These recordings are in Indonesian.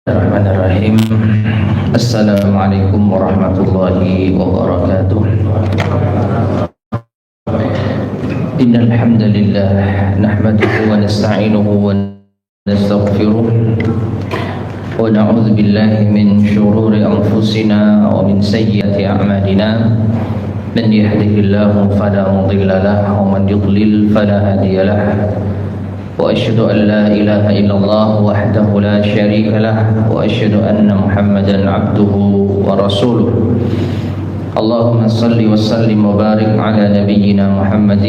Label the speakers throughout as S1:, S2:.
S1: Bismillahirrahmanirrahim. Assalamualaikum warahmatullahi wabarakatuh. Innal hamdalillah nahmaduhu wa nasta'inuhu wa nastaghfiruh wa na'udzu billahi min shururi anfusina wa min sayyiati a'malina. Man yahdihillahu fala mudilla lahu wa man yudlil fala hadiya lahu. وأشهد أن لا إله إلا الله وحده لا شريك له وأشهد أن محمدا عبده ورسوله اللهم صل وسلم وبارك على نبينا محمد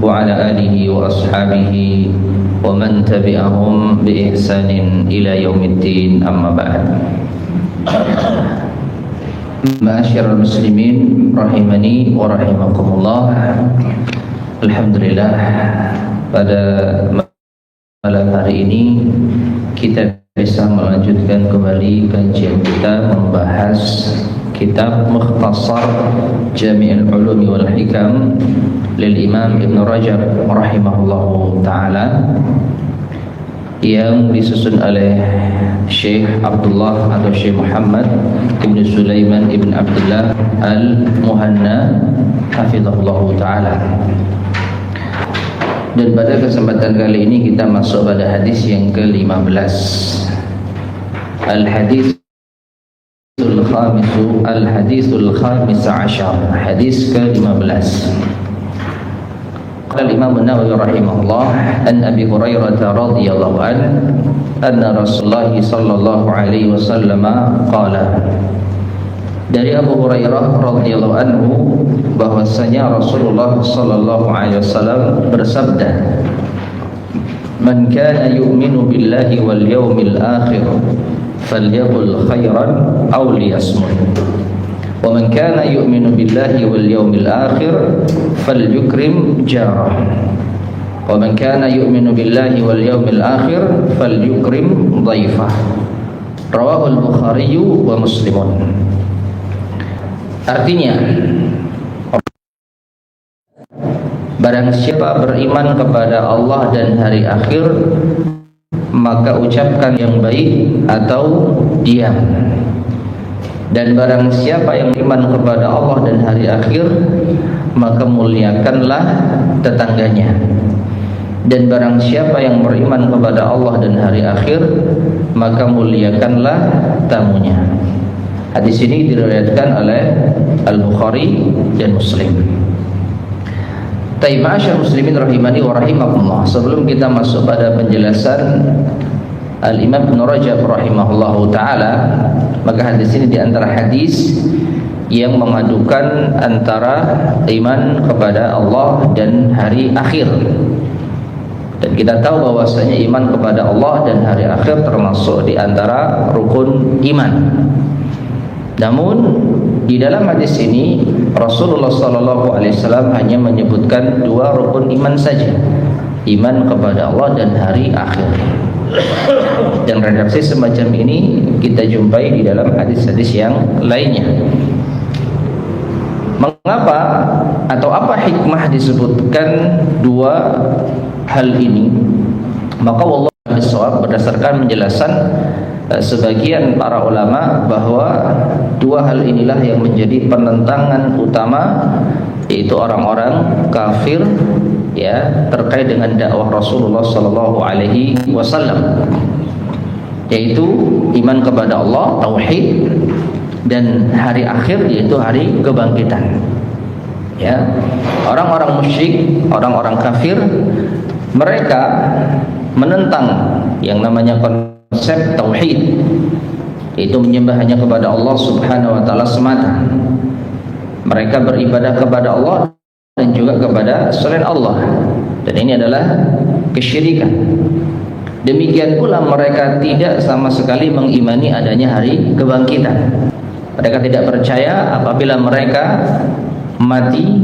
S1: وعلى آله وأصحابه ومن تبعهم بإحسان إلى يوم الدين أما بعد. Ma'asyiral muslimin rahimani wa rahimakumullah. Alhamdulillah, pada malam hari ini kita bisa melanjutkan kembali kajian kita membahas kitab Mukhtasar Jami'ul Ulumi wal Hikam lil Imam Ibn Rajab rahimahullahu ta'ala, yang disusun oleh Syekh Abdullah atau Syekh Muhammad Ibn Sulaiman Ibn Abdullah Al-Muhanna hafizahullahu ta'ala. Dan pada kesempatan kali ini kita masuk pada hadis yang ke-15. Al-hadithul khamis ashar, hadis ke-15. Qala al-Imam An-Nawawi rahimahullah an Abi Hurairah radhiyallahu anna Rasulullah sallallahu alaihi wasallam qala, dari Abu Hurairah radhiyallahu anhu bahwasanya Rasulullah sallallahu alaihi wasallam bersabda, "Man kana yu'minu billahi wal yawmil akhir falyaqul khairan aw liyasmut. Wa man kana yu'minu billahi wal yawmil akhir falyukrim jarah. Wa man kana yu'minu billahi wal yawmil akhir falyukrim dhaifah." Rawahul Bukhari wa Muslimun. Artinya, barang siapa beriman kepada Allah dan hari akhir, maka ucapkan yang baik atau diam. Dan barang siapa yang beriman kepada Allah dan hari akhir, maka muliakanlah tetangganya. Dan barang siapa yang beriman kepada Allah dan hari akhir, maka muliakanlah tamunya. Hadis ini diriwayatkan oleh Al-Bukhari dan Muslim. Ma'asyiral muslimin rahimani wa rahimakumullah. Sebelum kita masuk pada penjelasan Al-Imam Ibn Rajab rahimahullahu ta'ala, maka hadis ini di antara hadis yang memadukan antara iman kepada Allah dan hari akhir. Dan kita tahu bahwasanya iman kepada Allah dan hari akhir termasuk di antara rukun iman. Namun di dalam hadis ini Rasulullah SAW hanya menyebutkan dua rukun iman saja, iman kepada Allah dan hari akhir. Dan redaksi semacam ini kita jumpai di dalam hadis-hadis yang lainnya. Mengapa atau apa hikmah disebutkan dua hal ini? Maka wallahu a'lam berdasarkan penjelasan sebagian para ulama bahwa dua hal inilah yang menjadi penentangan utama, yaitu orang-orang kafir ya terkait dengan dakwah Rasulullah sallallahu alaihi wasallam, yaitu iman kepada Allah, tauhid, dan hari akhir yaitu hari kebangkitan. Ya, orang-orang musyrik, orang-orang kafir, mereka menentang yang namanya konsep tauhid, yaitu menyembah hanya kepada Allah Subhanahu wa taala semata. Mereka beribadah kepada Allah dan juga kepada selain Allah, dan ini adalah kesyirikan. Demikian pula mereka tidak sama sekali mengimani adanya hari kebangkitan. Mereka tidak percaya apabila mereka mati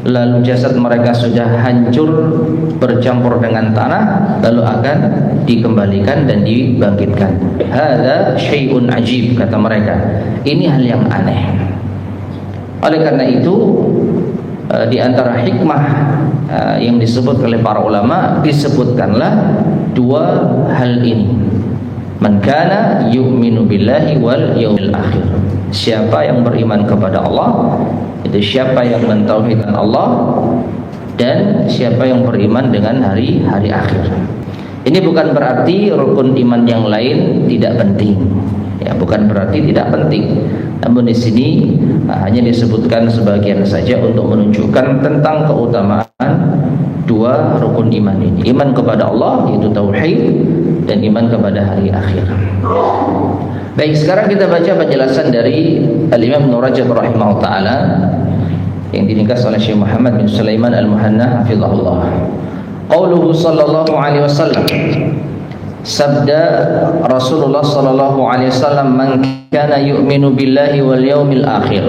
S1: lalu jasad mereka sudah hancur bercampur dengan tanah lalu akan dikembalikan dan dibangkitkan. Hadza syai'un ajib, kata mereka. Ini hal yang aneh. Oleh karena itu di antara hikmah yang disebut oleh para ulama, disebutkanlah dua hal ini. Man kana yu'minu billahi wal yaumil akhir. Siapa yang beriman kepada Allah, itu siapa yang mentauhidkan Allah, dan siapa yang beriman dengan hari akhir. Ini bukan berarti rukun iman yang lain tidak penting. Ya, bukan berarti tidak penting. Namun di sini hanya disebutkan sebagian saja untuk menunjukkan tentang keutamaan dua rukun iman ini. Iman kepada Allah yaitu tauhid, dan iman kepada hari akhir. Baik, sekarang kita baca penjelasan dari Al-Imam Ibnu Rajab rahimahullah taala yang diringkas oleh Syekh Muhammad bin Sulaiman Al-Muhanna hafizahullah. Qauluhu sallallahu alaihi wasallam, sabda Rasulullah sallallahu alaihi wasallam, man kana yu'minu billahi wal yaumil akhir.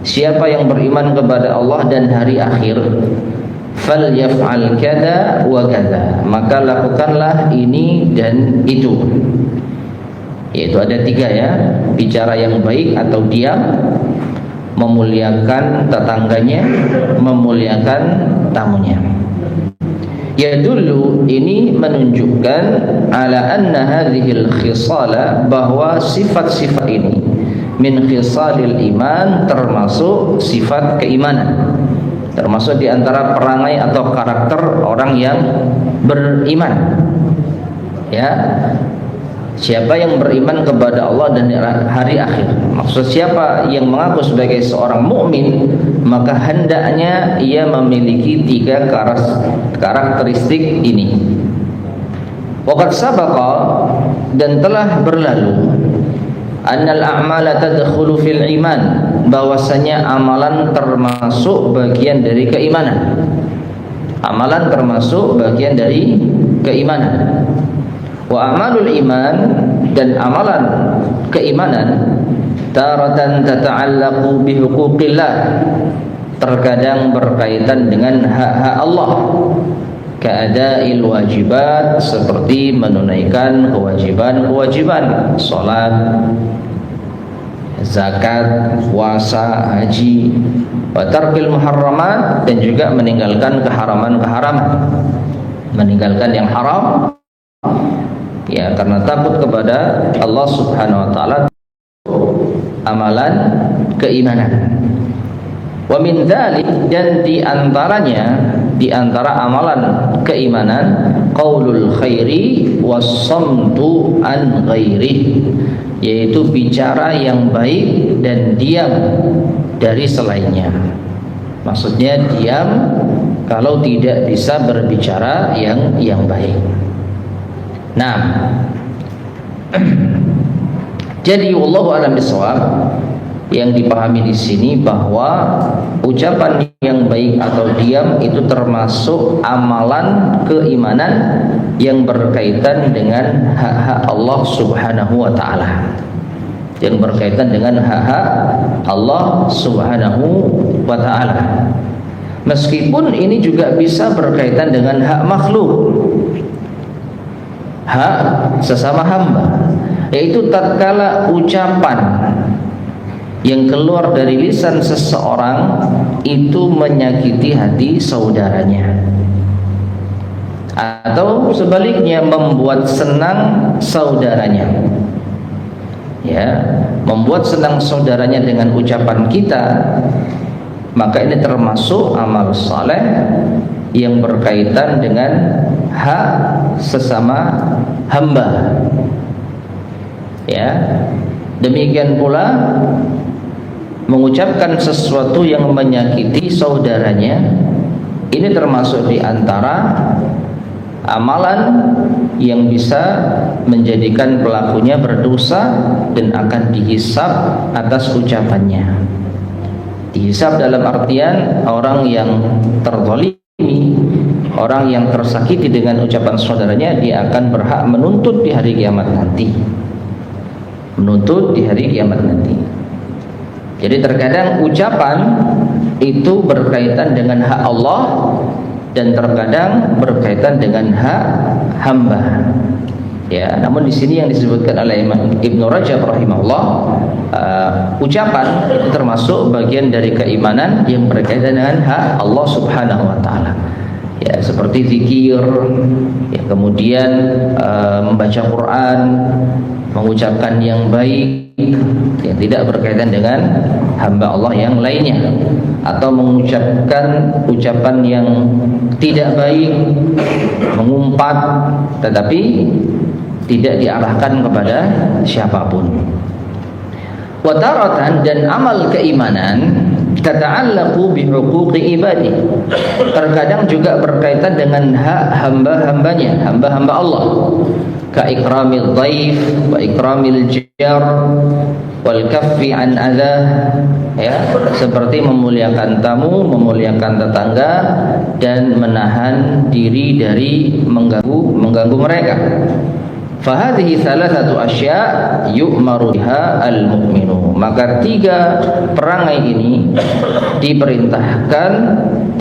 S1: Siapa yang beriman kepada Allah dan hari akhir, falyaf'al kada wa kada, maka lakukanlah ini dan itu. Yaitu ada tiga ya, bicara yang baik atau diam, memuliakan tetangganya, memuliakan tamunya. Ya dulu ini menunjukkan ala anna hadhil khisala, bahwa sifat-sifat ini min khisalil iman, termasuk sifat keimanan, termasuk di antara perangai atau karakter orang yang beriman. Ya, siapa yang beriman kepada Allah dan hari akhir, maksud siapa yang mengaku sebagai seorang mukmin, maka hendaknya ia memiliki tiga karakteristik ini. Waqad sabaqa, dan telah berlalu, annal a'mala tadkhulu fil iman, bahwasanya amalan termasuk bagian dari keimanan. Amalan termasuk bagian dari keimanan. Wa amalul iman, dan amalan keimanan, taratan tata'allaqu bihuquqillah, terkadang berkaitan dengan hak-hak Allah, ka'ada'il wajibat, seperti menunaikan kewajiban-kewajiban, salat, zakat, puasa, haji, wa tarkil muharramat, dan juga meninggalkan keharaman-keharaman, meninggalkan yang haram, ya, karena takut kepada Allah Subhanahu wa taala, amalan keimanan. Wa min dzalik, dan di antara amalan keimanan, qaulul khairi wassamtu an ghairi, yaitu bicara yang baik dan diam dari selainnya. Maksudnya diam kalau tidak bisa berbicara yang baik. Nah, jadi wallahu a'lam bishawab, yang dipahami di sini bahwa ucapan yang baik atau diam itu termasuk amalan keimanan yang berkaitan dengan hak-hak Allah Subhanahu wa taala. Yang berkaitan dengan hak-hak Allah Subhanahu wa taala. Meskipun ini juga bisa berkaitan dengan hak makhluk, hak sesama hamba, yaitu tatkala ucapan yang keluar dari lisan seseorang itu menyakiti hati saudaranya, atau sebaliknya membuat senang saudaranya. Ya, membuat senang saudaranya dengan ucapan kita, maka ini termasuk amal saleh yang berkaitan dengan hak sesama hamba. Ya, demikian pula mengucapkan sesuatu yang menyakiti saudaranya, ini termasuk di antara amalan yang bisa menjadikan pelakunya berdosa dan akan dihisab atas ucapannya. Dihisab dalam artian orang yang terzalimi, orang yang tersakiti dengan ucapan saudaranya, dia akan berhak menuntut di hari kiamat nanti. Menuntut di hari kiamat nanti. Jadi terkadang ucapan itu berkaitan dengan hak Allah, dan terkadang berkaitan dengan hak hamba. Ya, namun di sini yang disebutkan oleh Imam Ibnu Rajab rahimahullah, ucapan itu termasuk bagian dari keimanan yang berkaitan dengan hak Allah Subhanahu wa taala. ya seperti zikir, ya kemudian membaca Quran, mengucapkan yang baik yang tidak berkaitan dengan hamba Allah yang lainnya, atau mengucapkan ucapan yang tidak baik, mengumpat tetapi tidak diarahkan kepada siapapun. Wataratan, dan amal keimanan tata'allaqu bihuquqi ibadi, terkadang juga berkaitan dengan hak hamba-hambanya, hamba-hamba Allah, ka ikramil dhaif wa ikramil jar wal kaffi an adzah, ya, seperti memuliakan tamu, memuliakan tetangga, dan menahan diri dari mengganggu mereka. Fahadhihi thalathatu asya' yu'maru biha al-mu'minu. Maka 3 perangai ini diperintahkan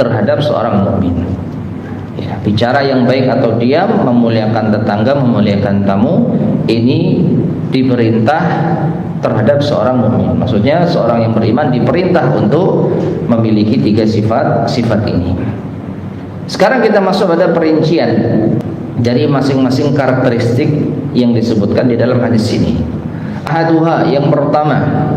S1: terhadap seorang mukmin. Ya, bicara yang baik atau diam, memuliakan tetangga, memuliakan tamu, ini diperintah terhadap seorang mukmin. Maksudnya seorang yang beriman diperintah untuk memiliki 3 sifat ini. Sekarang kita masuk pada perincian dari masing-masing karakteristik yang disebutkan di dalam hadis ini. Ahaduha, yang pertama,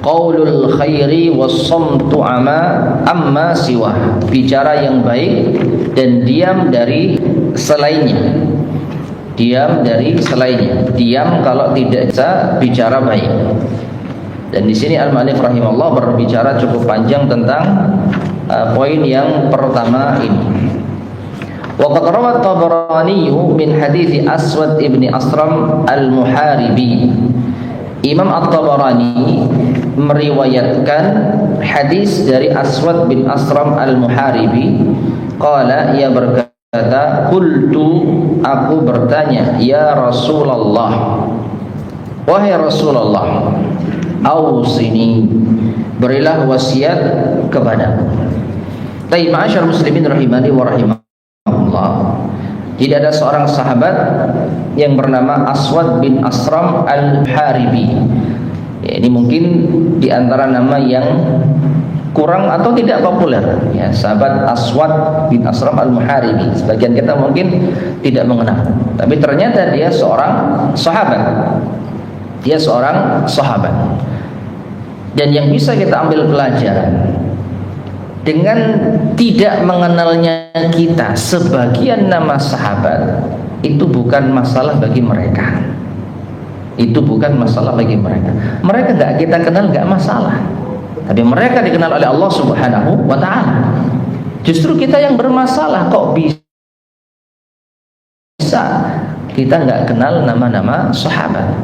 S1: qaulul khairi was-samtu amma siwah, bicara yang baik dan diam dari selainnya. Diam dari selainnya, diam kalau tidak bisa bicara baik. Dan di sini al-mu'allif rahimahullah berbicara cukup panjang tentang poin yang pertama ini. Waqad rawa at-Tabarani min hadits Aswad ibn Asram al-Muharibi. Imam At-Tabarani meriwayatkan hadis dari Aswad bin Asram al-Muharibi. Qala, ia berkata, qultu, aku bertanya, ya Rasulullah, wahai Rasulullah, ausini, berilah wasiat kepadaku. Baik, ma'asyar muslimin rahimani wa rahimakumullah. Tidak ada seorang sahabat yang bernama Aswad bin Asram al-Haribi. Ya, ini mungkin di antara nama yang kurang atau tidak populer. Ya, sahabat Aswad bin Asram al-Muharibi. Sebagian kita mungkin tidak mengenal. Tapi ternyata dia seorang sahabat. Dia seorang sahabat. Dan yang bisa kita ambil pelajaran, dengan tidak mengenalnya kita sebagian nama sahabat, itu bukan masalah bagi mereka. Itu bukan masalah bagi mereka. Mereka kita kenal nggak masalah. Tapi mereka dikenal oleh Allah Subhanahu wa ta'ala. Justru kita yang bermasalah, kok bisa kita nggak kenal nama-nama sahabat.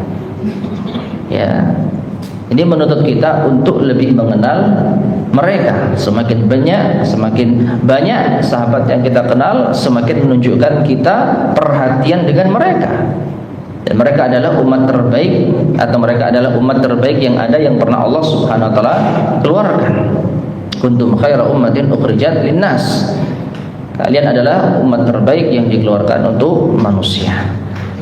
S1: Ya, ini menuntut kita untuk lebih mengenal mereka. Semakin banyak sahabat yang kita kenal, semakin menunjukkan kita perhatian dengan mereka. Dan mereka adalah umat terbaik, atau mereka adalah umat terbaik yang ada, yang pernah Allah Subhanahu wa ta'ala keluarkan. Kuntum khaira ummatin ukhrijat linnas. Kalian adalah umat terbaik yang dikeluarkan untuk manusia.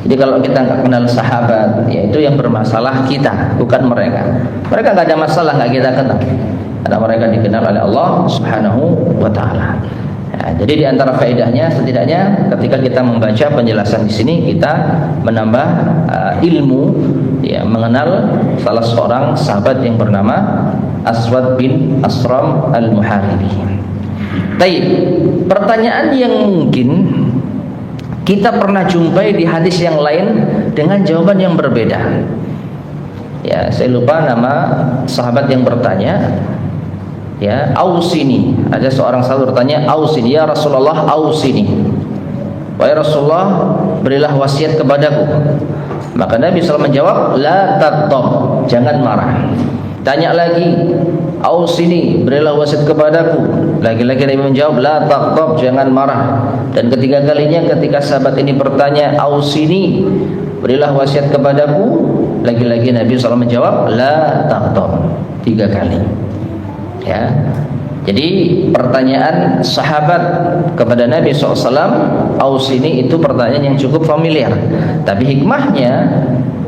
S1: Jadi kalau kita nggak kenal sahabat, ya itu yang bermasalah kita, bukan mereka. Mereka nggak ada masalah, nggak kita kenal, karena mereka dikenal oleh Allah Subhanahu wa ta'ala. Ya, jadi di antara faedahnya, setidaknya ketika kita membaca penjelasan di sini, kita menambah ilmu, ya, mengenal salah seorang sahabat yang bernama Aswad bin Asram al-Muharibi. Baik, pertanyaan yang mungkin kita pernah jumpai di hadis yang lain dengan jawaban yang berbeda. Ya, saya lupa nama sahabat yang bertanya. Ya, ausini. Ada seorang sahabat bertanya, ausini, ya Rasulullah, ausini. Wahai Rasulullah, berilah wasiat kepadaku. Maka Nabi SAW menjawab, la taghdab, jangan marah. Tanya lagi, ausini, berilah wasiat kepadaku. Lagi-lagi Nabi menjawab, la taghdab, jangan marah. Dan ketiga kalinya ketika sahabat ini bertanya, ausini, berilah wasiat kepadaku, lagi-lagi Nabi SAW menjawab, la taghdab, 3 kali. Ya, jadi pertanyaan sahabat kepada Nabi SAW, ausini, itu pertanyaan yang cukup familiar. Tapi hikmahnya,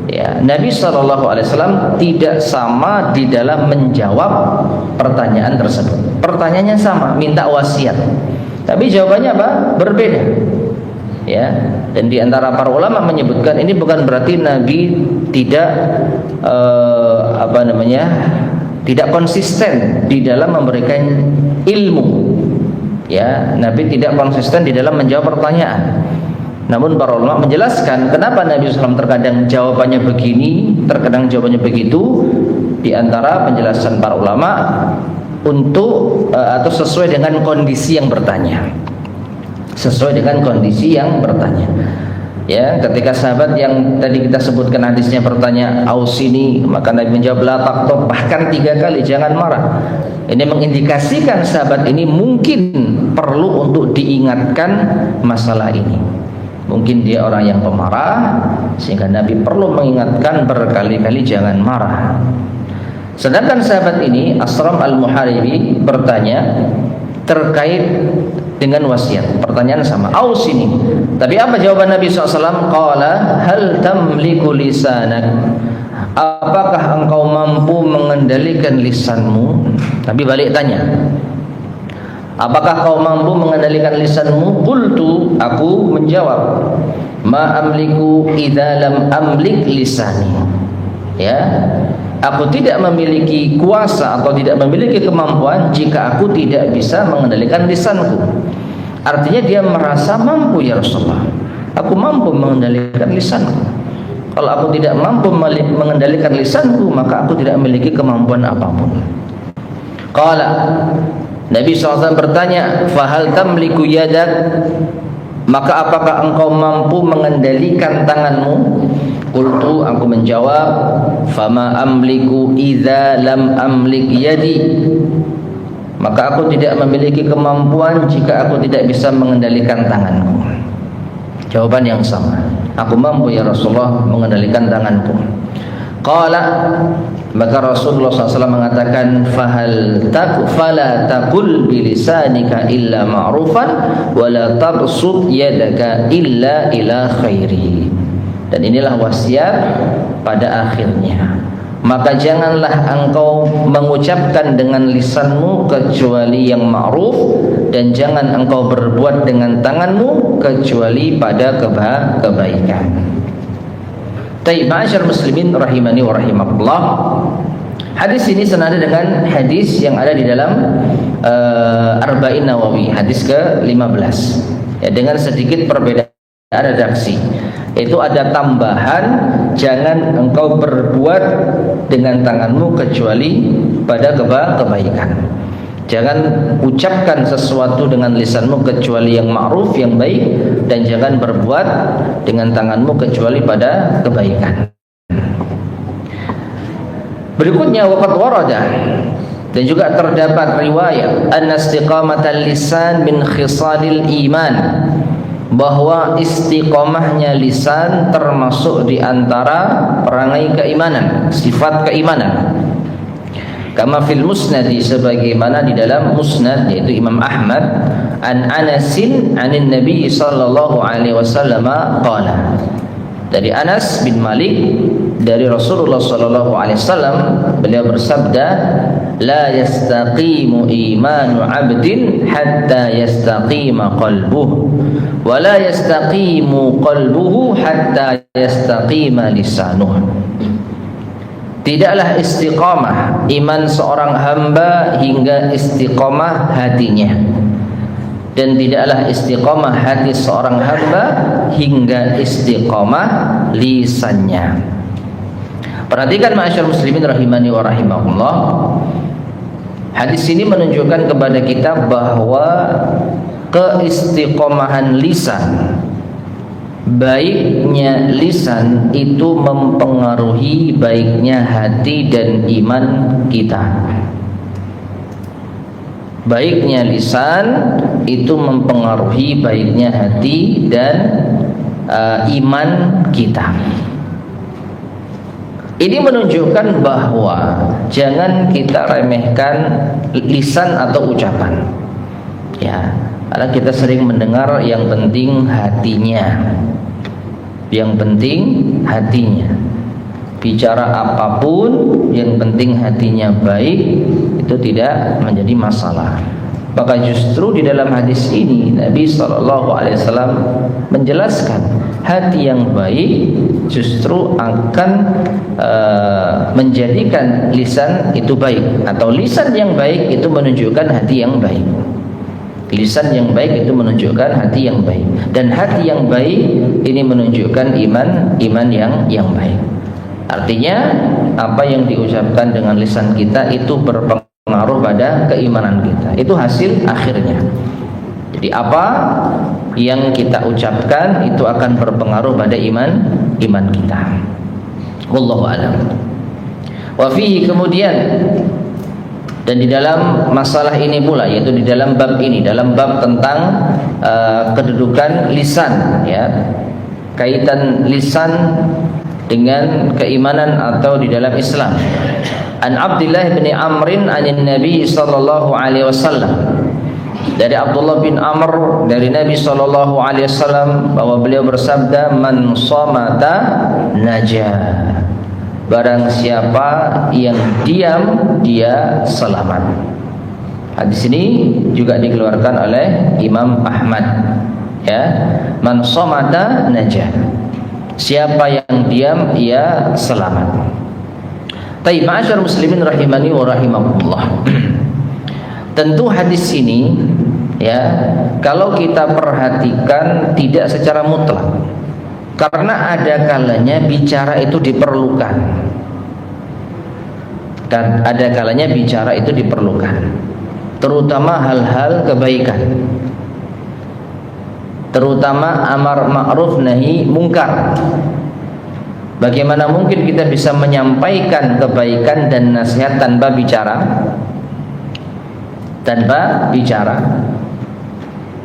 S1: ya, Nabi SAW tidak sama di dalam menjawab pertanyaan tersebut. Pertanyaannya sama, minta wasiat. Tapi jawabannya apa? Berbeda. Ya, dan di antara para ulama menyebutkan ini bukan berarti Nabi tidak tidak konsisten di dalam memberikan ilmu. Ya, Nabi tidak konsisten di dalam menjawab pertanyaan. Namun para ulama menjelaskan kenapa Nabi SAW terkadang jawabannya begini, terkadang jawabannya begitu. Di antara penjelasan para ulama untuk atau sesuai dengan kondisi yang bertanya. Sesuai dengan kondisi yang bertanya. Ya, ketika sahabat yang tadi kita sebutkan hadisnya bertanya ausini, maka Nabi menjawab la taqtab, bahkan 3 kali, jangan marah. Ini mengindikasikan sahabat ini mungkin perlu untuk diingatkan masalah ini. Mungkin dia orang yang pemarah, sehingga Nabi perlu mengingatkan berkali-kali jangan marah. Sedangkan sahabat ini Asram al-Muharibi bertanya terkait dengan wasiat. Pertanyaan sama, ausini. Tapi apa jawaban Nabi SAW? Qala hal tamliku lisanak. Apakah engkau mampu mengendalikan lisanmu? Nabi balik tanya, apakah kau mampu mengendalikan lisanmu? Qultu, aku menjawab, ma amliku idza lam amlik lisani. Ya, aku tidak memiliki kuasa atau tidak memiliki kemampuan jika aku tidak bisa mengendalikan lisanku. Artinya dia merasa mampu, ya Rasulullah, aku mampu mengendalikan lisanku. Kalau aku tidak mampu mengendalikan lisanku, maka aku tidak memiliki kemampuan apapun. Qala, Nabi SAW bertanya, fahal tamliku yadak, maka apakah engkau mampu mengendalikan tanganmu? Qultu, aku menjawab, fama amliku idza lam amlik yadi, maka aku tidak memiliki kemampuan jika aku tidak bisa mengendalikan tanganku. Jawaban yang sama, aku mampu ya Rasulullah mengendalikan tanganku. Qala, maka Rasulullah SAW mengatakan, fala taqul bilisanika illa ma'rufan wala tabsut yadaka illa ila khairi. Dan inilah wasiat pada akhirnya, maka janganlah engkau mengucapkan dengan lisanmu kecuali yang ma'ruf, dan jangan engkau berbuat dengan tanganmu kecuali pada kebaikan. Taib, ma'asyar muslimin rahimani wa rahimakumullah. Hadis ini senada dengan hadis yang ada di dalam Arba'in Nawawi, hadis ke-15. Ya, dengan sedikit perbedaan redaksi. Itu ada tambahan, jangan engkau berbuat dengan tanganmu kecuali pada kebaikan. Jangan ucapkan sesuatu dengan lisanmu kecuali yang ma'ruf, yang baik, dan jangan berbuat dengan tanganmu kecuali pada kebaikan. Berikutnya, waqad warada, dan juga terdapat riwayat anna istiqamatal lisan min khisalil iman, bahwa istiqomahnya lisan termasuk di antara perangai keimanan, sifat keimanan. Kama fil musnadi, sebagaimana di dalam musnad yaitu Imam Ahmad, an Anasin anin Nabi sallallahu alaihi wasallam qala, dari Anas bin Malik dari Rasulullah sallallahu alaihi wasallam, beliau bersabda, la yastaqimu imanu 'abdin hatta yastaqima qalbuhu wa la yastaqimu qalbuhu hatta yastaqima lisanuhu. Tidaklah istiqamah iman seorang hamba hingga istiqamah hatinya, dan tidaklah istiqamah hati seorang hamba hingga istiqamah lisannya. Perhatikan ma'asyar muslimin rahimani wa rahimakumullah. Hadis ini menunjukkan kepada kita bahwa keistiqomahan lisan, baiknya lisan itu mempengaruhi baiknya hati dan iman kita. Baiknya lisan itu mempengaruhi baiknya hati dan iman kita. Ini menunjukkan bahwa jangan kita remehkan lisan atau ucapan. Ya, karena kita sering mendengar yang penting hatinya. Yang penting hatinya. Bicara apapun yang penting hatinya baik, itu tidak menjadi masalah. Maka justru di dalam hadis ini Nabi SAW menjelaskan hati yang baik justru akan menjadikan lisan itu baik, atau lisan yang baik itu menunjukkan hati yang baik. Lisan yang baik itu menunjukkan hati yang baik, dan hati yang baik ini menunjukkan iman yang baik. Artinya apa yang diucapkan dengan lisan kita itu berpengaruh pada keimanan kita. Itu hasil akhirnya. Jadi apa yang kita ucapkan itu akan berpengaruh pada iman kita. Wallahu a'lam. Wa fihi, kemudian, dan di dalam masalah ini pula, yaitu di dalam bab ini, dalam bab tentang kedudukan lisan, ya, kaitan lisan dengan keimanan atau di dalam Islam. An Abdullah bin Amrin anin Nabi sallallahu alaihi wasallam, dari Abdullah bin Amr dari Nabi sallallahu alaihi wasallam bahwa beliau bersabda, man somata najah, barang siapa yang diam dia selamat. Hadis ini juga dikeluarkan oleh Imam Ahmad, ya. Man somata najah, siapa yang diam ia selamat. Taib, ma'asyar muslimin rahimani wa rahimakumullah. Tentu hadis ini, ya, kalau kita perhatikan tidak secara mutlak, karena ada kalanya bicara itu diperlukan, dan ada kalanya bicara itu diperlukan, terutama hal-hal kebaikan, terutama amar ma'ruf nahi mungkar. Bagaimana mungkin kita bisa menyampaikan kebaikan dan nasihat tanpa bicara? Tanpa bicara,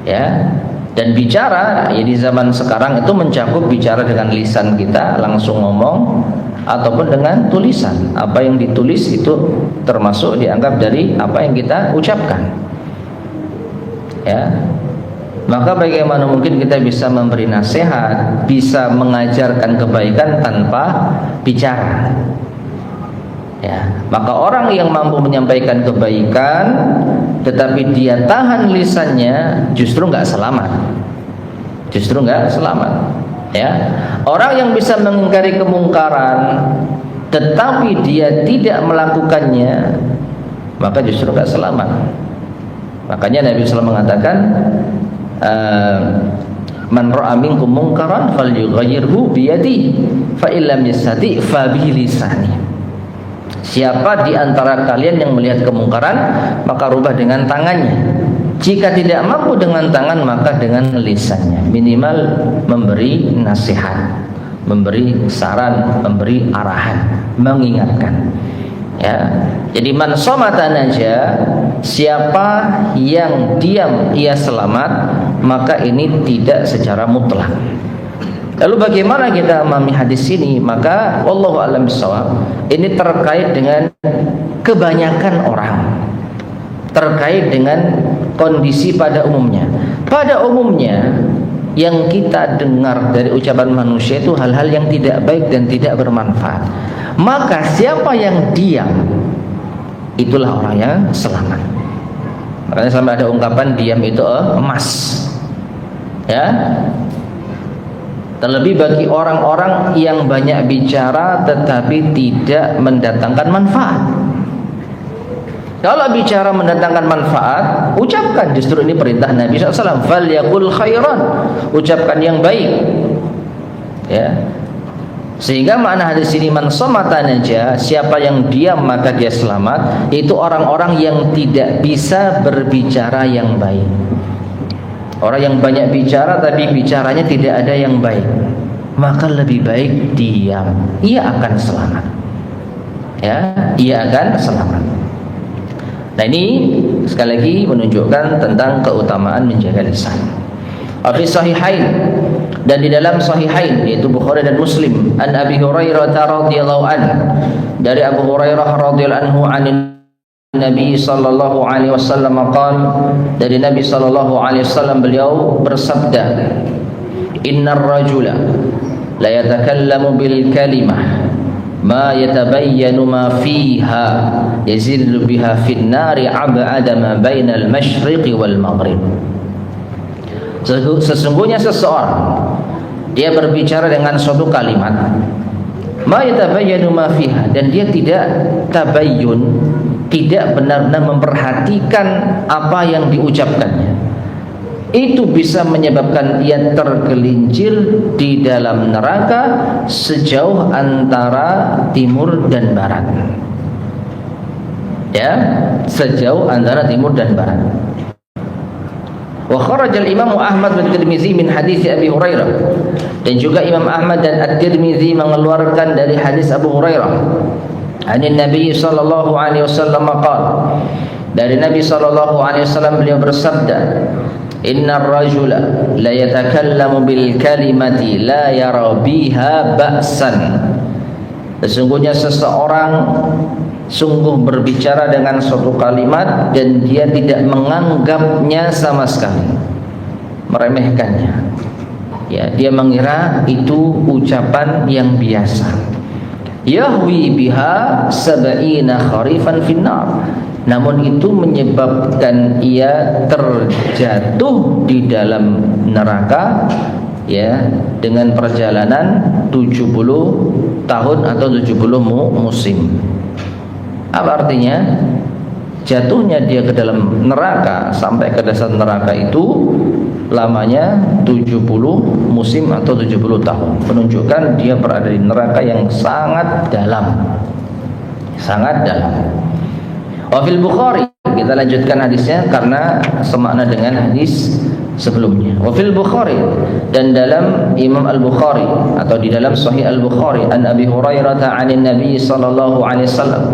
S1: ya. Dan bicara, ya, di zaman sekarang itu mencakup bicara dengan lisan kita langsung ngomong, ataupun dengan tulisan. Apa yang ditulis itu termasuk dianggap dari apa yang kita ucapkan, ya. Maka bagaimana mungkin kita bisa memberi nasihat, bisa mengajarkan kebaikan tanpa bicara, ya. Maka orang yang mampu menyampaikan kebaikan tetapi dia tahan lisannya justru nggak selamat, ya. Orang yang bisa mengingkari kemungkaran tetapi dia tidak melakukannya, maka justru nggak selamat. Makanya Nabi SAW mengatakan, man ra'a minkum munkaran falyughayyirhu biyadihi fa illam yastati fa bi lisanihi. Siapa di antara kalian yang melihat kemungkaran, maka rubah dengan tangannya. Jika tidak mampu dengan tangan, maka dengan lisannya. Minimal memberi nasihat, memberi saran, memberi arahan, mengingatkan, ya. Jadi man somata najah, siapa yang diam ia selamat, maka ini tidak secara mutlak. Lalu bagaimana kita memahami hadis ini? Maka wallahu a'lam bishawab, ini terkait dengan kebanyakan orang, terkait dengan kondisi pada umumnya. Pada umumnya yang kita dengar dari ucapan manusia itu hal-hal yang tidak baik dan tidak bermanfaat. Maka siapa yang diam, itulah orang yang selamat. Makanya sampai ada ungkapan diam itu emas, ya. Terlebih bagi orang-orang yang banyak bicara tetapi tidak mendatangkan manfaat. Kalau bicara mendatangkan manfaat, ucapkan. Justru ini perintah Nabi SAW, falyaqul khairan, ucapkan yang baik, ya. Sehingga makna hadis ini, man somata najah, siapa yang diam maka dia selamat, itu orang-orang yang tidak bisa berbicara yang baik. Orang yang banyak bicara tapi bicaranya tidak ada yang baik, maka lebih baik diam, ia akan selamat, ya, ia akan selamat. Nah, ini sekali lagi menunjukkan tentang keutamaan menjaga lisan. Fi sahihain, dan di dalam sahihain yaitu Bukhari dan Muslim, an Abi Hurairah radhiyallahu anhu, dari Abu Hurairah radhiyallahu anhu, anin Nabi sallallahu alaihi wasallam qala, dari Nabi sallallahu alaihi wasallam beliau bersabda, innar rajula la yatakallamu bil kalimah ma yatabayyanu ma fiha yazillu biha fin nari ab'ada ma bainal masyriqi wal maghrib. Sesungguhnya seseorang dia berbicara dengan suatu kalimat ma yatabayyanu ma fiha, dan dia tidak tabayyun, tidak benar-benar memperhatikan apa yang diucapkannya, itu bisa menyebabkan ia tergelincir di dalam neraka sejauh antara timur dan barat. Ya, sejauh antara timur dan barat. Wa kharaja al-Imam Ahmad bin Tirmizi min hadis Abi Hurairah, dan juga Imam Ahmad dan At-Tirmizi mengeluarkan dari hadis Abu Hurairah. Anin Nabi sallallahu alaihi wasallam qala, dari Nabi sallallahu alaihi wasallam beliau bersabda, innar rajula la yatakallamu bil kalimati la yara biha ba'san. Sesungguhnya seseorang sungguh berbicara dengan suatu kalimat dan dia tidak menganggapnya sama sekali, meremehkannya. Ya, dia mengira itu ucapan yang biasa. Yahwi biha sab'ina kharifan finnar, namun itu menyebabkan ia terjatuh di dalam neraka, ya, dengan perjalanan 70 tahun atau 70 musim. Apa artinya? Jatuhnya dia ke dalam neraka sampai ke dasar neraka itu lamanya 70 musim atau 70 tahun. Menunjukkan dia berada di neraka yang sangat dalam. Sangat dalam. Wa fil Bukhari, kita lanjutkan hadisnya karena semakna dengan hadis sebelumnya. Wa fil Bukhari, dan dalam Imam Al-Bukhari atau di dalam Sahih Al-Bukhari, an Abi Hurairah 'anil Nabi sallallahu alaihi wasallam,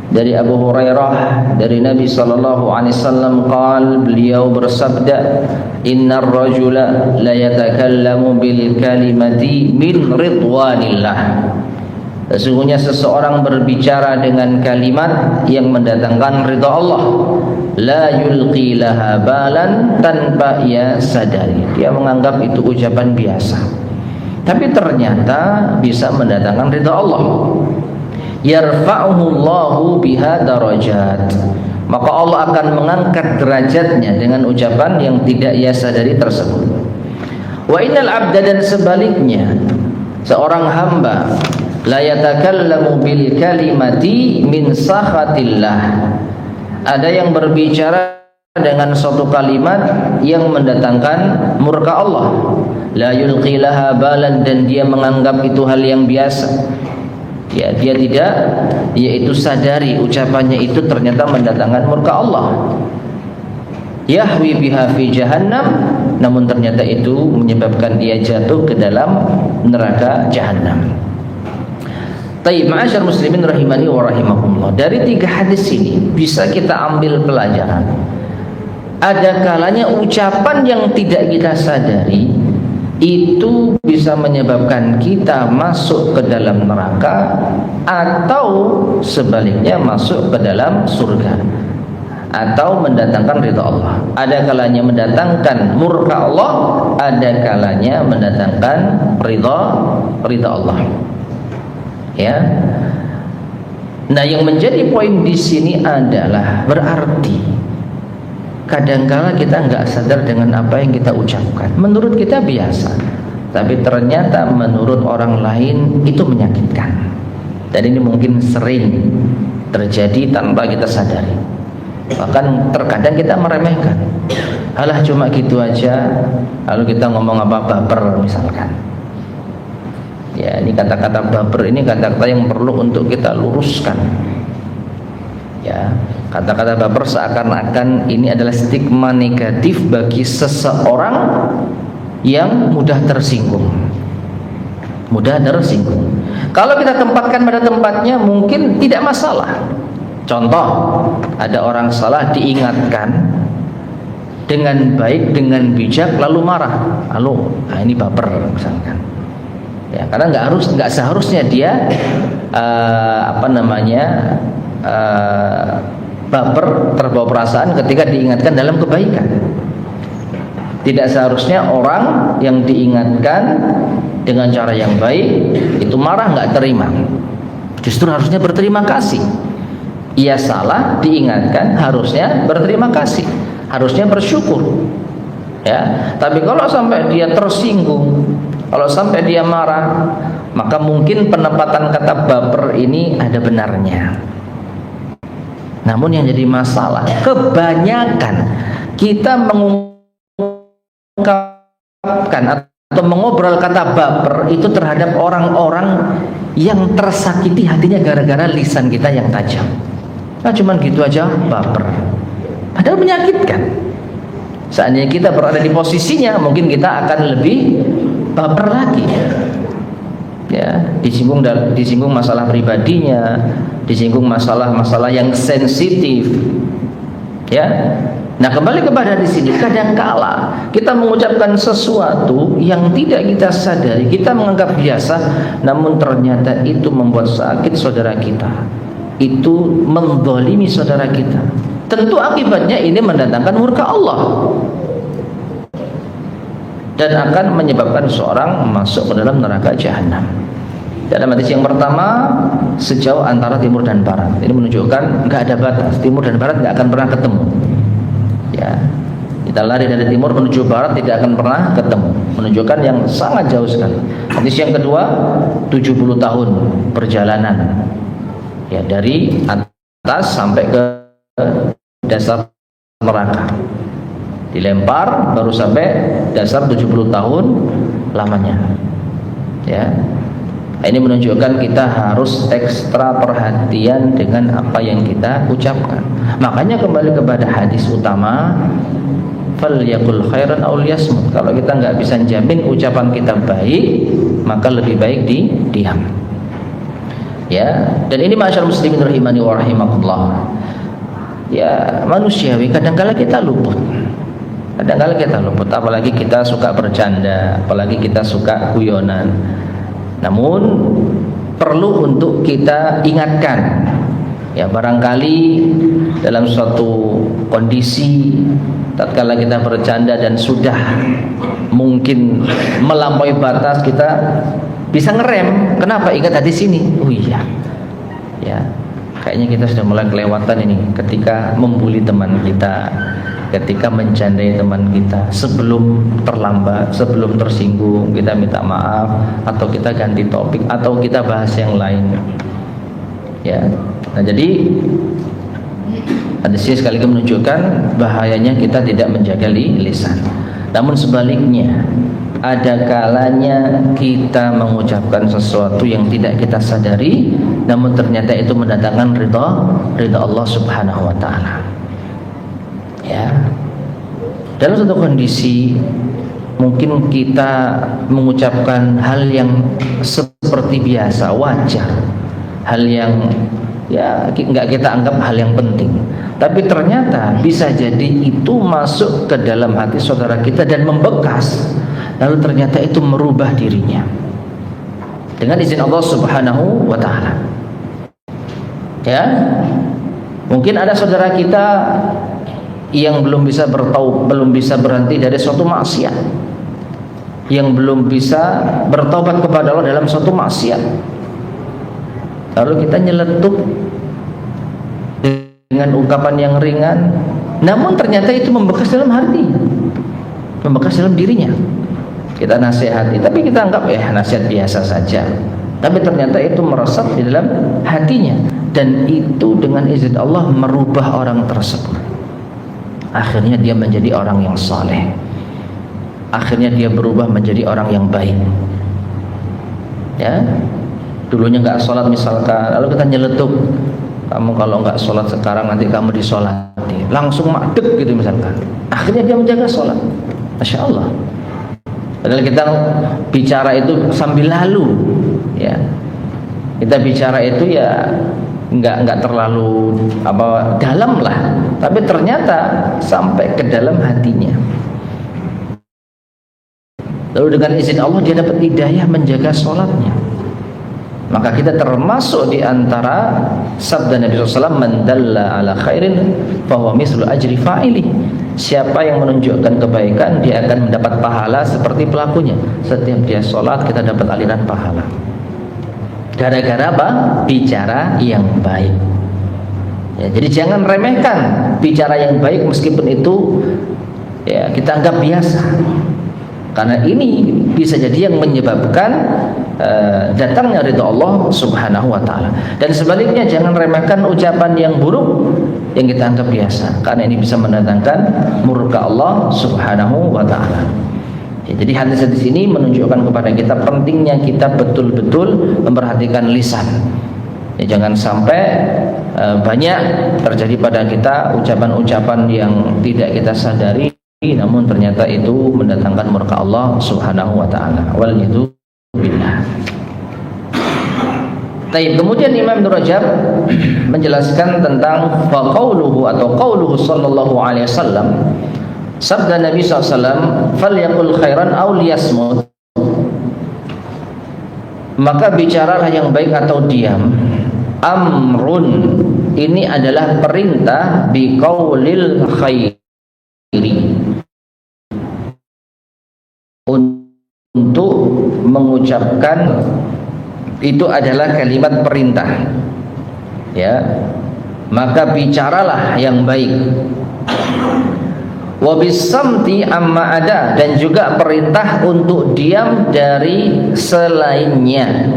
S1: dari Abu Hurairah dari Nabi sallallahu alaihi wasallam qala, beliau bersabda, innar rajula la yatakallamu bil kalimati min ridwanillah. Sesungguhnya seseorang berbicara dengan kalimat yang mendatangkan ridha Allah, la yulqi laha balan, tanpa ia sadari. Dia menganggap itu ucapan biasa, tapi ternyata bisa mendatangkan ridha Allah. Yarfa'uhu Allahu biha darajat, maka Allah akan mengangkat derajatnya dengan ucapan yang tidak ia sadari tersebut. Wa innal abda, dan sebaliknya seorang hamba la yatakallamu bil kalimati min sakhatillah, ada yang berbicara dengan suatu kalimat yang mendatangkan murka Allah, la yulqi laha balan, dan dia menganggap itu hal yang biasa. Ya, dia tidak yaitu sadari ucapannya itu ternyata mendatangkan murka Allah. Yahwi biha fi jahannam, namun ternyata itu menyebabkan dia jatuh ke dalam neraka jahannam. Taib, ma'asyar muslimin rahimani wa rahimakumullah. Dari 3 hadis ini bisa kita ambil pelajaran. Ada kalanya ucapan yang tidak kita sadari itu bisa menyebabkan kita masuk ke dalam neraka, atau sebaliknya masuk ke dalam surga, atau mendatangkan ridha Allah. Ada kalanya mendatangkan murka Allah, ada kalanya mendatangkan ridha Allah. Ya. Nah, yang menjadi poin di sini adalah berarti kadangkala kita nggak sadar dengan apa yang kita ucapkan. Menurut kita biasa, tapi ternyata menurut orang lain itu menyakitkan. Dan ini mungkin sering terjadi tanpa kita sadari. Bahkan terkadang kita meremehkan. Alah, cuma gitu aja. Lalu kita ngomong apa, baper misalkan. Ya, ini kata-kata baper ini kata-kata yang perlu untuk kita luruskan. Ya, kata-kata baper seakan-akan ini adalah stigma negatif bagi seseorang yang mudah tersinggung. Mudah tersinggung. Kalau kita tempatkan pada tempatnya mungkin tidak masalah. Contoh, ada orang salah diingatkan dengan baik, dengan bijak, lalu marah, lalu ini baper misalkan. Ya, karena nggak seharusnya dia baper, terbawa perasaan ketika diingatkan dalam kebaikan. Tidak seharusnya orang yang diingatkan dengan cara yang baik itu marah, nggak terima. Justru harusnya berterima kasih. Ia salah, diingatkan, harusnya berterima kasih, harusnya bersyukur. Ya, tapi kalau sampai dia tersinggung, kalau sampai dia marah, maka mungkin penempatan kata baper ini ada benarnya. Namun yang jadi masalah, kebanyakan kita mengungkapkan atau mengobrol kata baper itu terhadap orang-orang yang tersakiti hatinya gara-gara lisan kita yang tajam. Nah, cuman gitu aja baper, padahal menyakitkan. Seandainya kita berada di posisinya, mungkin kita akan lebih baper lagi. Ya, disinggung masalah pribadinya, disinggung masalah-masalah yang sensitif. Ya. Nah, kembali kepada di sini, kadangkala kita mengucapkan sesuatu yang tidak kita sadari, kita menganggap biasa, namun ternyata itu membuat sakit saudara kita. Itu menzalimi saudara kita. Tentu akibatnya ini mendatangkan murka Allah dan akan menyebabkan seorang masuk ke dalam neraka jahanam. Dalam hadis yang pertama, sejauh antara timur dan barat. Ini menunjukkan nggak ada batas. Timur dan barat nggak akan pernah ketemu. Ya, kita lari dari timur menuju barat tidak akan pernah ketemu. Menunjukkan yang sangat jauh sekali. Hadis yang kedua, 70 tahun perjalanan. Ya, dari atas sampai ke dasar neraka. Dilempar baru sampai dasar 70 tahun lamanya. Ya. Ini menunjukkan kita harus ekstra perhatian dengan apa yang kita ucapkan. Makanya kembali kepada hadis utama, falyaqul khairan aw liyasmut. Kalau kita nggak bisa jamin ucapan kita baik, maka lebih baik diam. Ya, dan ini masyaallah muslimin rahimani wa rahimakumullah. Ya, manusiawi kadang-kala kita luput. Kadang-kala kita luput, apalagi kita suka bercanda, apalagi kita suka guyonan. Namun perlu untuk kita ingatkan. Ya, barangkali dalam suatu kondisi tatkala kita bercanda dan sudah mungkin melampaui batas, kita bisa ngerem. Kenapa? Ingat hadis ini. Oh iya. Ya, kayaknya kita sudah mulai kelewatan ini ketika membuli teman kita, ketika mencandai teman kita. Sebelum terlambat, sebelum tersinggung, kita minta maaf, atau kita ganti topik, atau kita bahas yang lain. Ya. Nah, jadi hadis ini sekaligus menunjukkan bahayanya kita tidak menjaga lisan. Namun sebaliknya, ada kalanya kita mengucapkan sesuatu yang tidak kita sadari, namun ternyata itu mendatangkan ridha Allah Subhanahu wa taala. Ya. Dalam suatu kondisi mungkin kita mengucapkan hal yang seperti biasa, wajar, hal yang ya nggak kita anggap hal yang penting, tapi ternyata bisa jadi itu masuk ke dalam hati saudara kita dan membekas. Lalu ternyata itu merubah dirinya dengan izin Allah Subhanahu wa taala. Ya. Mungkin ada saudara kita yang belum bisa berhenti dari suatu maksiat, yang belum bisa bertaubat kepada Allah dalam suatu maksiat. Lalu kita nyeletuk dengan ungkapan yang ringan, namun ternyata itu membekas dalam hati, membekas dalam dirinya. Kita nasihati, tapi kita anggap ya nasihat biasa saja, tapi ternyata itu meresap di dalam hatinya, dan itu dengan izin Allah merubah orang tersebut. Akhirnya dia menjadi orang yang saleh, akhirnya dia berubah menjadi orang yang baik. Ya, dulunya nggak sholat misalkan, lalu kita nyeletuk, kamu kalau nggak sholat sekarang nanti kamu disolati, langsung madep gitu misalkan. Akhirnya dia menjaga sholat, masya Allah. Padahal kita bicara itu sambil lalu, ya. Kita bicara itu ya nggak terlalu dalam lah, tapi ternyata sampai ke dalam hatinya. Lalu dengan izin Allah dia dapat hidayah menjaga sholatnya. Maka kita termasuk di antara sabda Nabi SAW, man dalla ala khairin fahuwa mislu ajri fa'ili. Siapa yang menunjukkan kebaikan, dia akan mendapat pahala seperti pelakunya. Setiap dia sholat, kita dapat aliran pahala. Gara-gara apa? Bicara yang baik. Ya, jadi jangan remehkan bicara yang baik meskipun itu ya kita anggap biasa. Karena ini bisa jadi yang menyebabkan datangnya ridha Allah Subhanahu wa taala. Dan sebaliknya jangan remehkan ucapan yang buruk yang kita anggap biasa, karena ini bisa mendatangkan murka Allah Subhanahu wa taala. Ya, jadi hadis-hadis ini menunjukkan kepada kita pentingnya kita betul-betul memperhatikan lisan. Ya, jangan sampai banyak terjadi pada kita ucapan-ucapan yang tidak kita sadari namun ternyata itu mendatangkan murka Allah Subhanahu wa taala. Waliyadu billah. Baik, kemudian Imam Ibnu Rajab menjelaskan tentang qauluhu atau qauluhu sallallahu alaihi wasallam. Sabda Nabi SAW, "Falyaqul khairan aw liyasmut." Maka bicaralah yang baik atau diam. Amrun, ini adalah perintah biqaulil khairi, untuk mengucapkan itu adalah kalimat perintah. Ya, maka bicaralah yang baik. Wa bisamti amma ada, dan juga perintah untuk diam dari selainnya.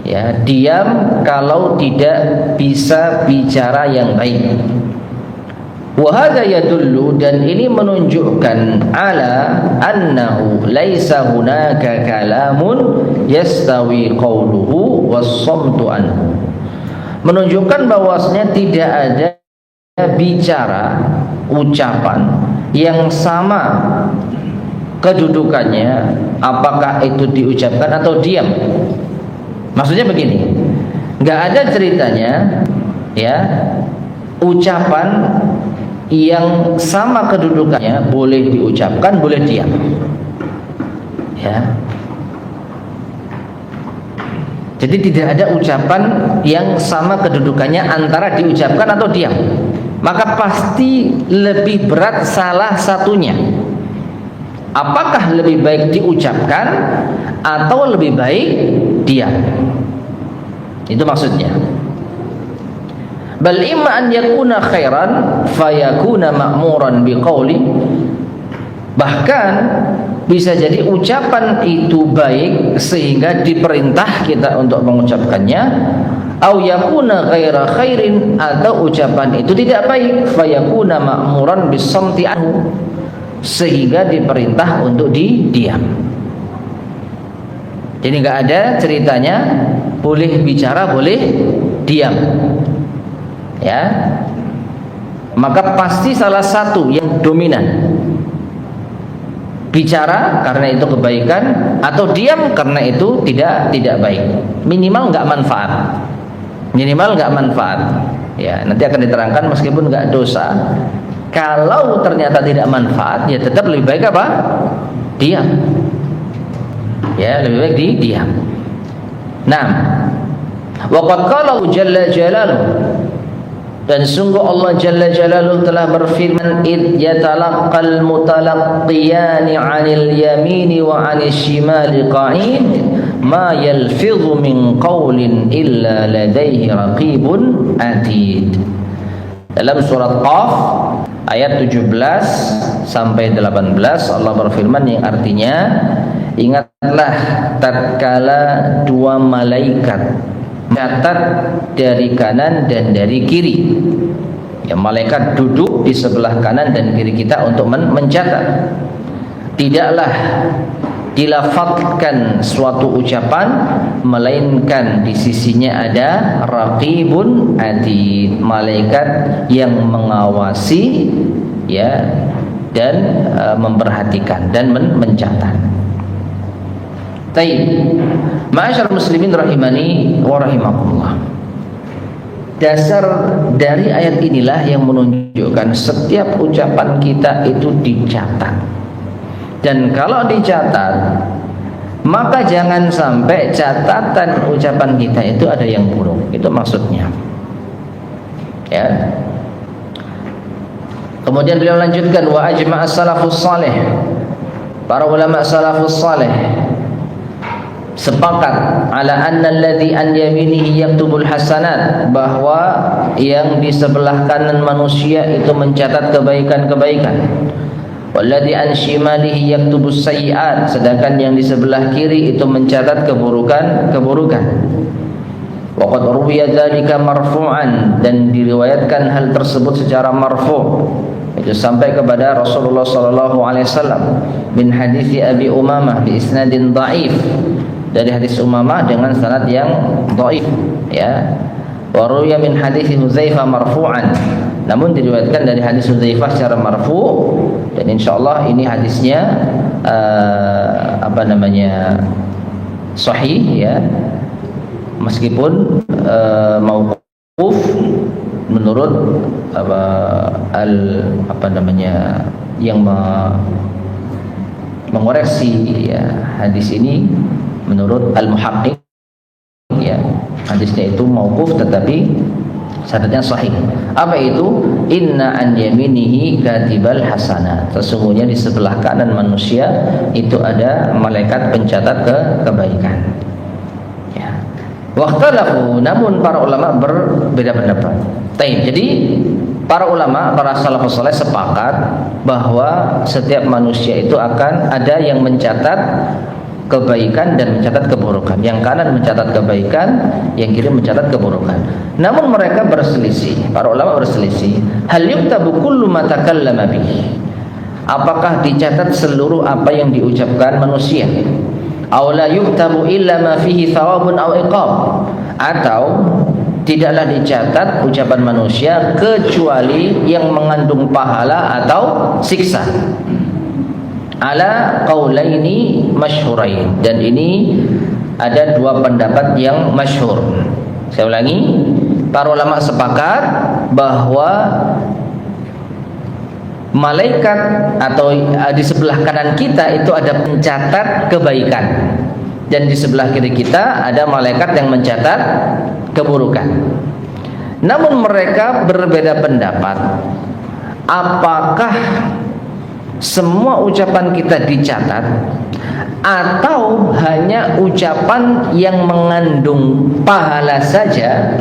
S1: Ya, diam kalau tidak bisa bicara yang baik. Wa hadza yadullu, dan ini menunjukkan ala annahu laisa hunaka kalamun yastawi qawluhu was-samtu anhu. Menunjukkan bahwasanya tidak ada bicara, ucapan yang sama kedudukannya apakah itu diucapkan atau diam. Maksudnya begini, nggak ada ceritanya ya ucapan yang sama kedudukannya boleh diucapkan, boleh diam. Ya. Jadi tidak ada ucapan yang sama kedudukannya antara diucapkan atau diam. Maka pasti lebih berat salah satunya. Apakah lebih baik diucapkan atau lebih baik diam? Itu maksudnya. Bal imma an yakuna khairan fayakuna ma'muran biqauli. Bahkan bisa jadi ucapan itu baik sehingga diperintah kita untuk mengucapkannya, au yakuna ghaira khairin, atau ucapan itu tidak baik, fayakuna ma'muran bisamti anhu, sehingga diperintah untuk diam. Jadi enggak ada ceritanya boleh bicara, boleh diam. Ya. Maka pasti salah satu yang dominan. Bicara karena itu kebaikan, atau diam karena itu tidak baik. Minimal enggak manfaat. Minimal enggak manfaat. Ya, nanti akan diterangkan meskipun enggak dosa. Kalau ternyata tidak manfaat, ya tetap lebih baik apa? Diam. Ya, lebih baik diam. Nah, wa qad qala jalla jalaluhu, dan sungguh Allah Jalla Jalaluhu telah berfirman, id yatalaqqal mutalaqqiyani 'anil yamini wa 'anil shimali qa'id ma yalfidhu min qawlin illa ladaihi raqibun atid. Dalam surat Qaf ayat 17 sampai 18 Allah berfirman yang artinya, ingatlah tatkala dua malaikat mencatat dari kanan dan dari kiri. Ya, malaikat duduk di sebelah kanan dan kiri kita untuk mencatat. Tidaklah dilafadzkan suatu ucapan melainkan di sisinya ada raqibun atid, malaikat yang mengawasi ya dan memperhatikan dan mencatat. Baik, ma'asyar muslimin rahimani wa rahimakumullah. Dasar dari ayat inilah yang menunjukkan setiap ucapan kita itu dicatat. Dan kalau dicatat, maka jangan sampai catatan ucapan kita itu ada yang buruk. Itu maksudnya. Ya. Kemudian beliau lanjutkan, wa ajma'as salafus salih. Para ulama salafus salih sepakat ala anna alladhi an yaminihi yaktubul hasanat, bahwa yang di sebelah kanan manusia itu mencatat kebaikan-kebaikan, walladhi an shimalihi yaktubus sayyi'at, sedangkan yang di sebelah kiri itu mencatat keburukan-keburukan. Wa qad ruwiya dzalika marfu'an, dan diriwayatkan hal tersebut secara marfu', itu sampai kepada Rasulullah sallallahu alaihi wasallam, min hadis Abi Umamah bi isnadin dhaif, dari hadis Umamah dengan sanad yang dhaif, ya. Wa ruwiya min hadis Hudzaifah marfu'an, namun diriwayatkan dari hadis Hudzaifah secara marfu', dan insyaallah ini hadisnya sahih, ya, meskipun mauquf menurut yang mengoreksi, ya, hadis ini menurut al-muhaqqiq, ya, hadisnya itu mauquf tetapi sanadnya sahih. Apa itu? Inna an yaminihi katibal hasanat, sesungguhnya di sebelah kanan manusia itu ada malaikat pencatat kebaikan. Waqtalafu, namun para ulama berbeda pendapat. Jadi para ulama, para salafus saleh sepakat bahwa setiap manusia itu akan ada yang mencatat kebaikan dan mencatat keburukan. Yang kanan mencatat kebaikan, yang kiri mencatat keburukan. Namun mereka berselisih, para ulama berselisih, hal yuktabu kullu ma takallama bihi, apakah dicatat seluruh apa yang diucapkan manusia? Aw la yuktabu illa ma fihi thawabun aw iqab, atau tidaklah dicatat ucapan manusia kecuali yang mengandung pahala atau siksa. Ala qaulaini masyhurain, dan ini ada dua pendapat yang masyhur. Saya ulangi, para ulama sepakat bahwa malaikat atau di sebelah kanan kita itu ada pencatat kebaikan, dan di sebelah kiri kita ada malaikat yang mencatat keburukan. Namun mereka berbeda pendapat, apakah semua ucapan kita dicatat atau hanya ucapan yang mengandung pahala saja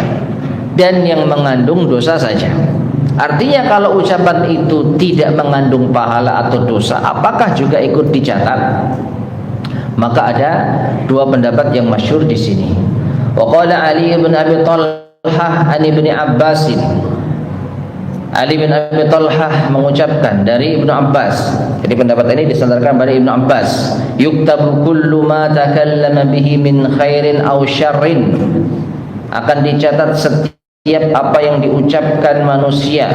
S1: dan yang mengandung dosa saja. Artinya kalau ucapan itu tidak mengandung pahala atau dosa, apakah juga ikut dicatat? Maka ada dua pendapat yang masyhur di sini. Wa qala Ali bin Abi Thalhah an Ibnu Abbas. Ali bin Abi Thalhah mengucapkan dari Ibnu Abbas. Jadi pendapat ini disandarkan pada Ibnu Abbas. Yuktabu kullu ma takallama bihi min khairin aw syarrin. Akan dicatat setiap apa yang diucapkan manusia,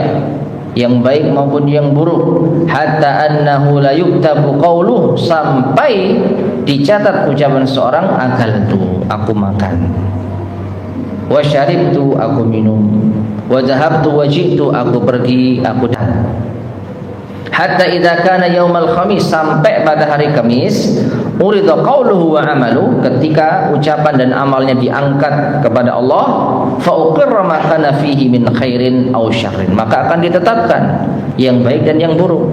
S1: yang baik maupun yang buruk, hatta annahu la yuktabu qawluh, sampai dicatat ucapan seorang, akaltu, aku makan, wa syaribtu, aku minum, wa dhahabtu wa ji'tu, aku pergi, aku datang. Hatta idza kana yaumal khamis, sampai pada hari Kamis, urida qauluhu wa amalu, ketika ucapan dan amalnya diangkat kepada Allah, fa uqirra ma kana fihi min khairin aw syarrin, maka akan ditetapkan yang baik dan yang buruk.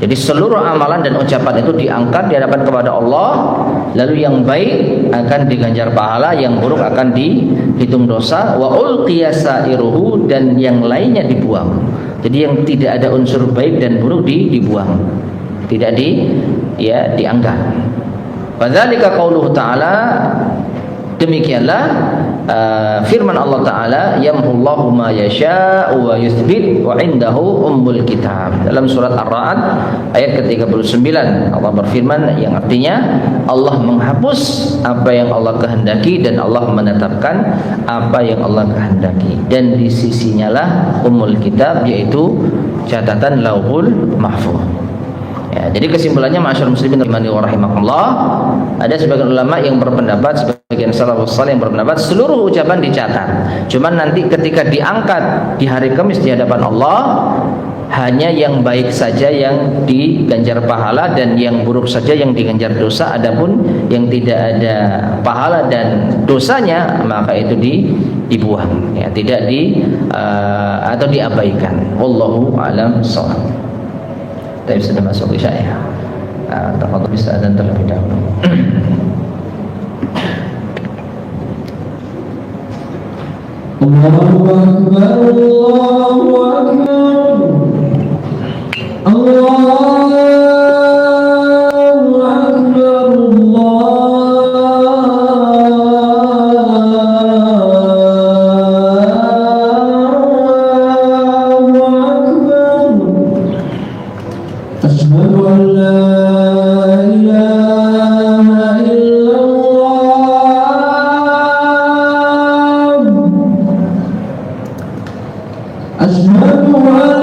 S1: Jadi seluruh amalan dan ucapan itu diangkat di hadapan kepada Allah, lalu yang baik akan diganjar pahala, yang buruk akan dihitung dosa. Wa ulqiya sa'iruhu, dan yang lainnya dibuang. Jadi yang tidak ada unsur baik dan buruk dibuang, tidak dianggap. Fadzalika qauluhu ta'ala, demikianlah firman Allah Ta'ala, yamhullahu ma yasha'u wa yuthbit wa indahu ummul kitab. Dalam surat Ar-Ra'd ayat ke-39 Allah berfirman, yang artinya Allah menghapus apa yang Allah kehendaki dan Allah menetapkan apa yang Allah kehendaki, dan di sisinya lah ummul kitab, yaitu catatan Lauhul Mahfuz. Ya, jadi kesimpulannya, ma'asyiral muslimin rahimakumullah, ada sebagian ulama yang berpendapat, sebagian salafus saleh yang berpendapat seluruh ucapan dicatat. Cuman nanti ketika diangkat di hari Kamis di hadapan Allah, hanya yang baik saja yang diganjar pahala dan yang buruk saja yang diganjar dosa. Adapun yang tidak ada pahala dan dosanya, maka itu dibuang, ya, tidak atau diabaikan. Wallahu a'lam shawab. Tapi sudah masuk isya ya. Tafadhol bisa dan terlebih dahulu.
S2: Allahu Akbar, Allahu Akbar, Allahu Akbar, Allahu Akbar. Asyhadu an la ilaha illallah. Asyhadu an la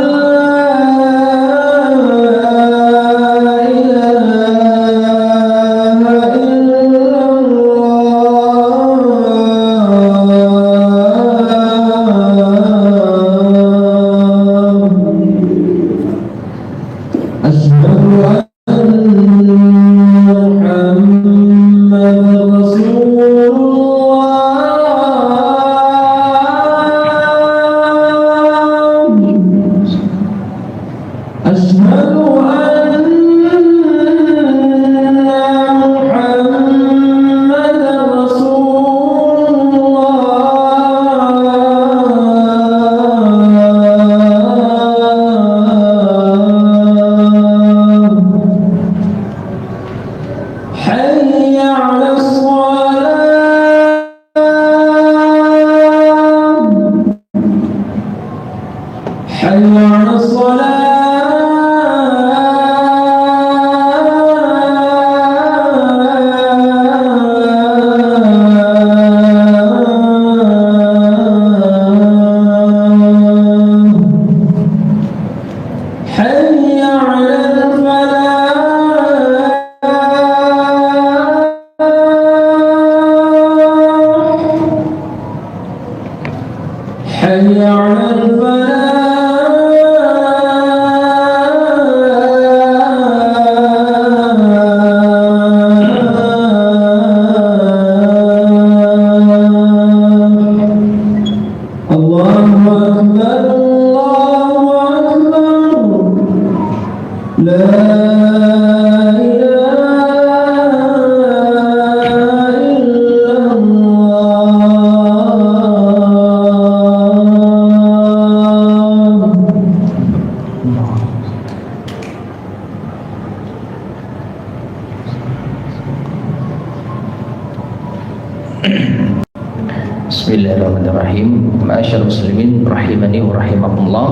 S1: Bismillahirrahmanirrahim. Ma'asyar muslimin rahimani wa rahimakumullah.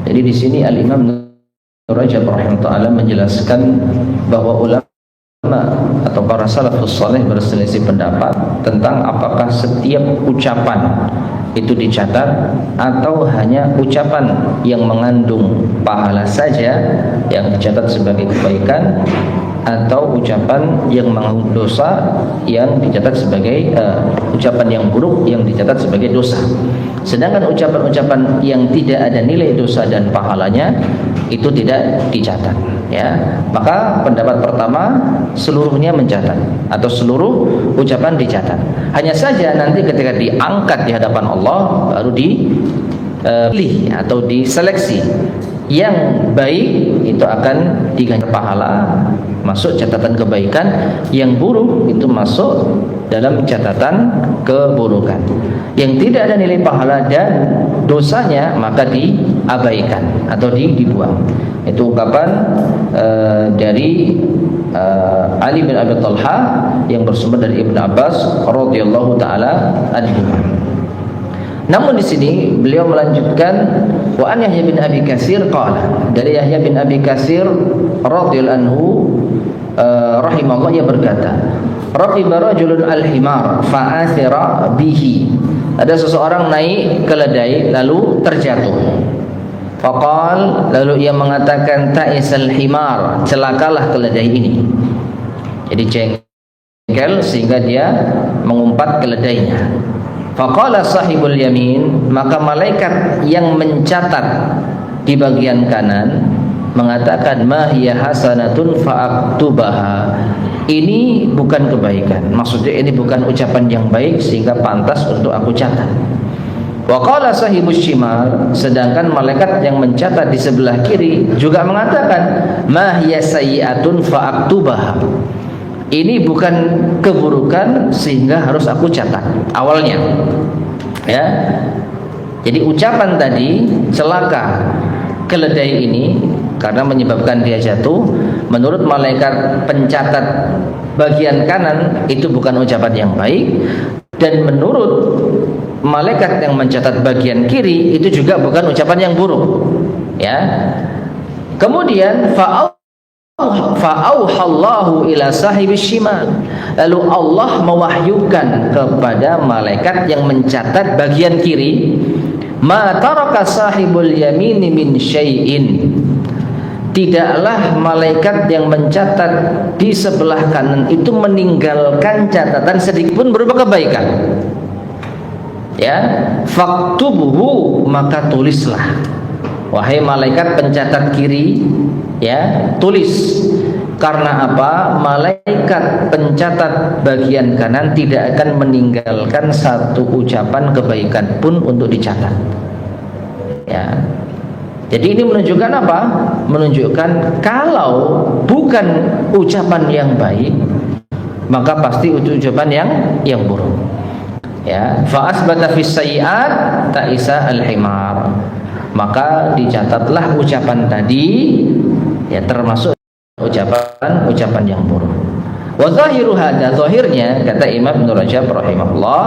S1: Jadi di sini Al-Imam Rajab rahimahullah menjelaskan bahwa ulama atau para salafus saleh berselisih pendapat tentang apakah setiap ucapan itu dicatat atau hanya ucapan yang mengandung pahala saja yang dicatat sebagai kebaikan, atau ucapan yang mengandung dosa yang dicatat sebagai ucapan yang buruk yang dicatat sebagai dosa. Sedangkan ucapan-ucapan yang tidak ada nilai dosa dan pahalanya itu tidak dicatat, ya. Maka pendapat pertama seluruhnya mencatat atau seluruh ucapan dicatat. Hanya saja nanti ketika diangkat di hadapan Allah baru dipilih atau diseleksi. Yang baik itu akan diganjar pahala, masuk catatan kebaikan. Yang buruk itu masuk dalam catatan keburukan. Yang tidak ada nilai pahala dan dosanya maka diabaikan atau dibuang. Itu ungkapan dari Ali bin Abi Thalha yang bersumber dari Ibnu Abbas radhiyallahu taala anhu. Namun di sini beliau melanjutkan wa an Yahya bin Abi Katsir qala, dari Yahya bin Abi Katsir radhiyallahu anhu rahimahullah, ia berkata, raqiba rajulun al-himar fa'athira bihi. Ada seseorang naik keledai lalu terjatuh. Faqal, lalu ia mengatakan ta'isal himar, celakalah keledai ini. Jadi jengkel sehingga dia mengumpat keledainya. Faqala sahibul yamin, maka malaikat yang mencatat di bagian kanan mengatakan ma hiya hasanatun fa'aktubaha. Ini bukan kebaikan, maksudnya ini bukan ucapan yang baik sehingga pantas untuk aku catat. Wa qala sahibus shimal, sedangkan malaikat yang mencatat di sebelah kiri juga mengatakan ma hiya sayyi'atun fa'aktubaha. ini bukan keburukan sehingga harus aku catat awalnya. Ya. Jadi ucapan tadi celaka keledai ini karena menyebabkan dia jatuh, menurut malaikat pencatat bagian kanan itu bukan ucapan yang baik, dan menurut malaikat yang mencatat bagian kiri itu juga bukan ucapan yang buruk. Ya. Kemudian fa'auhallahu ila sahibis shimal, lalu Allah mewahyukan kepada malaikat yang mencatat bagian kiri, ma taraka sahibul yamini min syai'in, tidaklah malaikat yang mencatat di sebelah kanan itu meninggalkan catatan sedikit pun berupa kebaikan. Ya, faktubuhu, maka tulislah wahai malaikat pencatat kiri, ya, tulis. Karena apa? Malaikat pencatat bagian kanan tidak akan meninggalkan satu ucapan kebaikan pun untuk dicatat. Ya. Jadi ini menunjukkan apa? Menunjukkan kalau bukan ucapan yang baik, maka pasti ucapan yang buruk. Ya, fa asbata fis sayyi'at ta'isa al-himar. Maka dicatatlah ucapan tadi, ya, termasuk ucapan yang buruk. Wa zahiru hadza, zahirnya kata Imam Ibnu Rajab rahimahullah,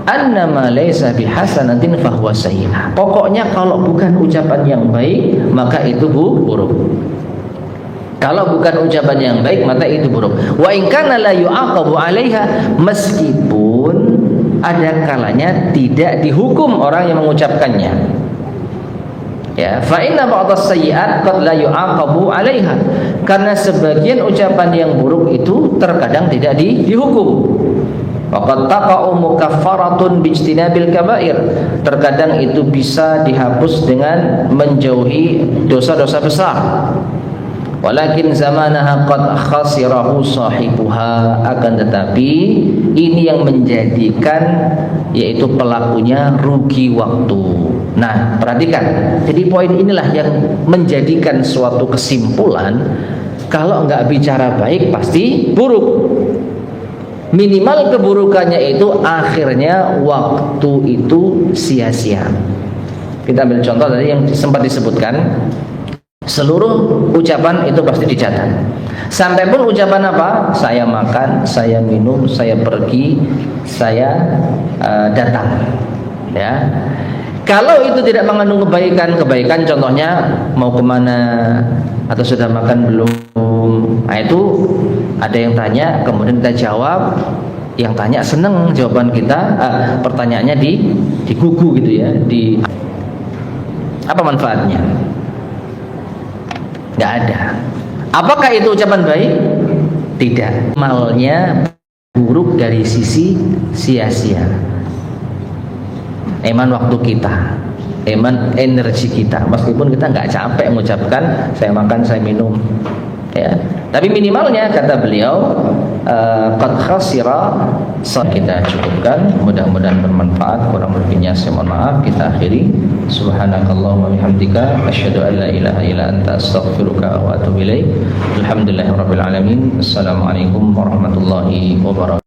S1: annama laysa bihasanatin fahuwa sayyi'ah. Pokoknya kalau bukan ucapan yang baik maka itu buruk. Kalau bukan ucapan yang baik maka itu buruk. Wa in kana la yu'aqabu 'alaiha, meskipun ada kalanya tidak dihukum orang yang mengucapkannya. Ya, fa inna ba'dhas sayyi'at qad la yu'aqabu 'alaiha. Karena sebagian ucapan yang buruk itu terkadang tidak dihukum. Waqad taqa'u mukaffaratun bijtinabil kaba'ir. Terkadang itu bisa dihapus dengan menjauhi dosa-dosa besar. Walakin zamanaha qad khasirahu sahibuha, akan tetapi ini yang menjadikan yaitu pelakunya rugi waktu. Nah, perhatikan. Jadi poin inilah yang menjadikan suatu kesimpulan, kalau enggak bicara baik pasti buruk. Minimal keburukannya itu akhirnya waktu itu sia-sia. Kita ambil contoh tadi yang sempat disebutkan. Seluruh ucapan itu pasti dicatat. Sampai pun ucapan apa? Saya makan, saya minum, saya pergi, saya datang. Ya. Kalau itu tidak mengandung kebaikan, contohnya mau kemana atau sudah makan belum? Nah, itu ada yang tanya, kemudian kita jawab. Yang tanya seneng jawaban kita, pertanyaannya digugu gitu ya. Apa manfaatnya? Nggak ada. Apakah itu ucapan baik? Tidak. Malnya buruk dari sisi sia-sia. Eman waktu kita, eman energi kita. Meskipun kita nggak capek mengucapkan saya makan, saya minum, ya. Tapi minimalnya kata beliau, qad khasira. Kita cukupkan. Mudah-mudahan bermanfaat. Kurang lebihnya saya mohon maaf. Kita akhiri. Subhanakallahumma bihamdika asyhadu an la ilaha illa anta astaghfiruka wa atubu ilaik. Alhamdulillahirabbil alamin. Assalamualaikum warahmatullahi wabarakatuh.